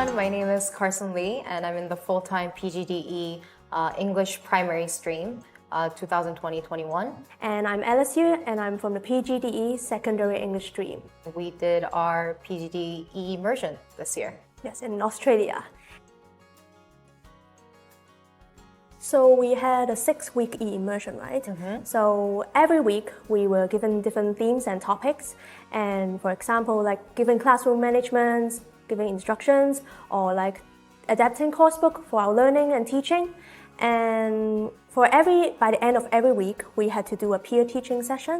everyone. My name is Carson Lee, and I'm in the full-time PGDE English primary stream, 2020-21. And I'm Alice Yu, and I'm from the PGDE secondary English stream. We did our PGDE immersion this year. Yes, in Australia. So we had a 6-week immersion, right? So every week we were given different themes and topics. And for example, like given classroom management, giving instructions, or like adapting coursebook for our learning and teaching. And by the end of every week, we had to do a peer teaching session,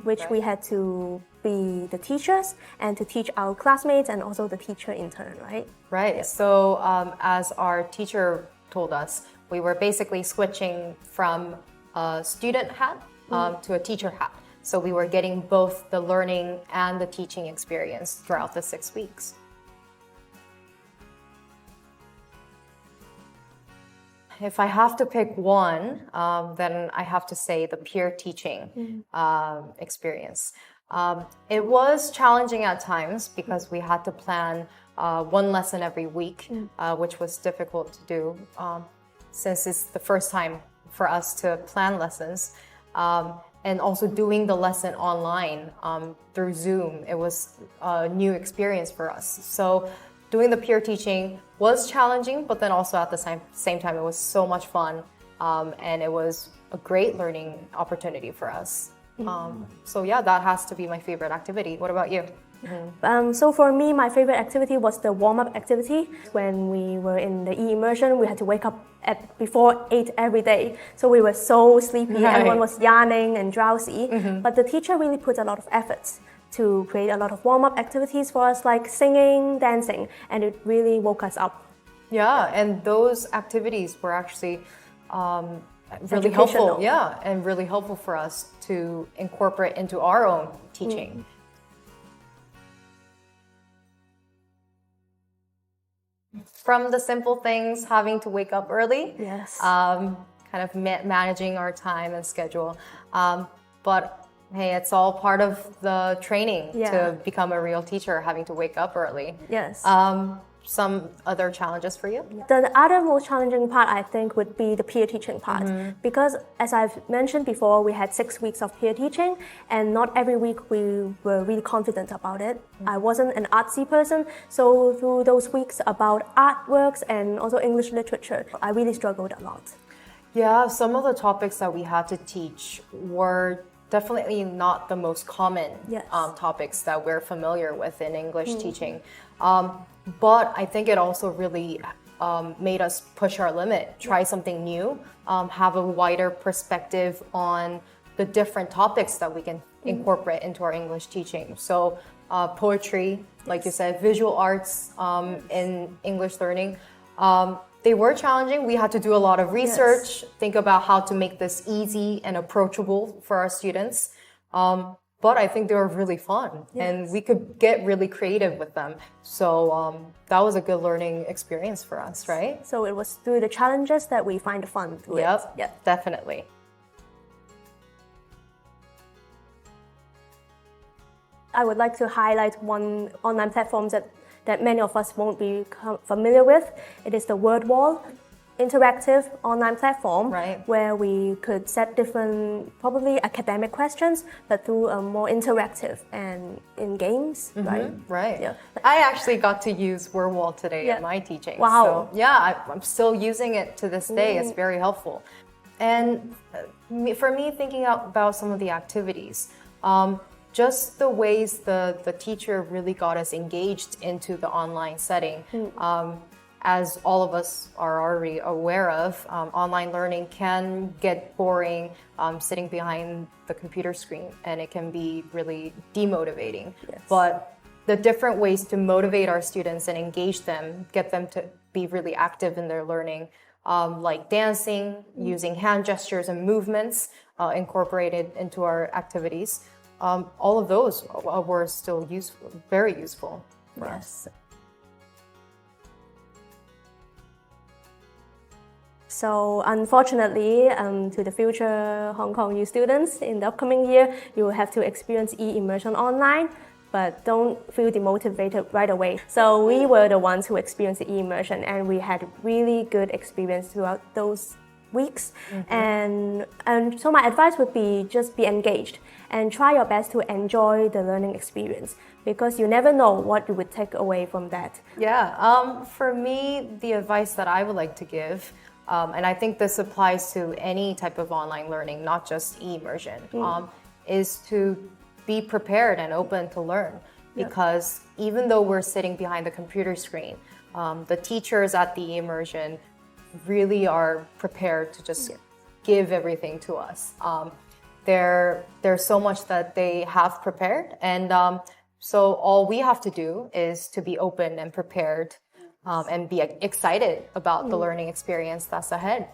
which we had to be the teachers and to teach our classmates and also the teacher in turn, right? Right. Yeah. So as our teacher told us, we were basically switching from a student hat to a teacher hat. So we were getting both the learning and the teaching experience throughout the 6 weeks. If I have to pick one, then I have to say the peer teaching experience. It was challenging at times because we had to plan one lesson every week, which was difficult to do since it's the first time for us to plan lessons. And also doing the lesson online through Zoom, it was a new experience for us. So doing the peer teaching was challenging, but then also at the same time, it was so much fun. And it was a great learning opportunity for us. So yeah, that has to be my favorite activity. What about you? So for me, my favorite activity was the warm-up activity. When we were in the e-immersion, we had to wake up before 8 every day. So we were so sleepy, everyone was yawning and drowsy. But the teacher really put a lot of efforts to create a lot of warm-up activities for us, like singing, dancing, and it really woke us up. Yeah, and those activities were actually really helpful. Yeah, and really helpful for us to incorporate into our own teaching. From the simple things, having to wake up early, kind of managing our time and schedule. But hey, it's all part of the training to become a real teacher, having to wake up early. Yes. Some other challenges for you? The other most challenging part, I think, would be the peer teaching part. Because as I've mentioned before, we had 6 weeks of peer teaching, and not every week we were really confident about it. I wasn't an artsy person, so through those weeks about artworks and also English literature, I really struggled a lot. Yeah, some of the topics that we had to teach were definitely not the most common topics that we're familiar with in English teaching. But I think it also really made us push our limit, try something new, have a wider perspective on the different topics that we can incorporate into our English teaching. So poetry, like you said, visual arts in English learning, they were challenging. We had to do a lot of research, think about how to make this easy and approachable for our students. But I think they were really fun, and we could get really creative with them. So that was a good learning experience for us, right? So it was through the challenges that we find fun through it. Yep, definitely. I would like to highlight one online platform that many of us won't be familiar with. It is the Word Wall, interactive online platform where we could set different, probably academic questions, but through a more interactive and in games, Right. Yeah. I actually got to use WordWall today in my teaching. Wow. So, yeah, I'm still using it to this day. It's very helpful. And for me, thinking about some of the activities, just the ways the teacher really got us engaged into the online setting. As all of us are already aware of, online learning can get boring sitting behind the computer screen, and it can be really demotivating. But the different ways to motivate our students and engage them, get them to be really active in their learning, like dancing, using hand gestures and movements incorporated into our activities, all of those were still useful, very useful for us. So unfortunately, to the future Hong Kong U students in the upcoming year, you will have to experience e-immersion online. but don't feel demotivated right away. So we were the ones who experienced the immersion, and we had really good experience throughout those weeks. And so my advice would be just be engaged and try your best to enjoy the learning experience, because you never know what you would take away from that. Yeah, for me, the advice that I would like to give, and I think this applies to any type of online learning, not just immersion, is to be prepared and open to learn. Because even though we're sitting behind the computer screen, the teachers at the immersion really are prepared to just give everything to us. There's so much that they have prepared, and so all we have to do is to be open and prepared, and be excited about the learning experience that's ahead.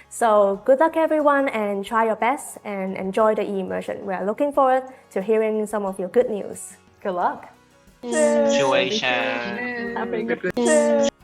So good luck everyone, and try your best and enjoy the immersion. We are looking forward to hearing some of your good news. Good luck. ช่วยแชร์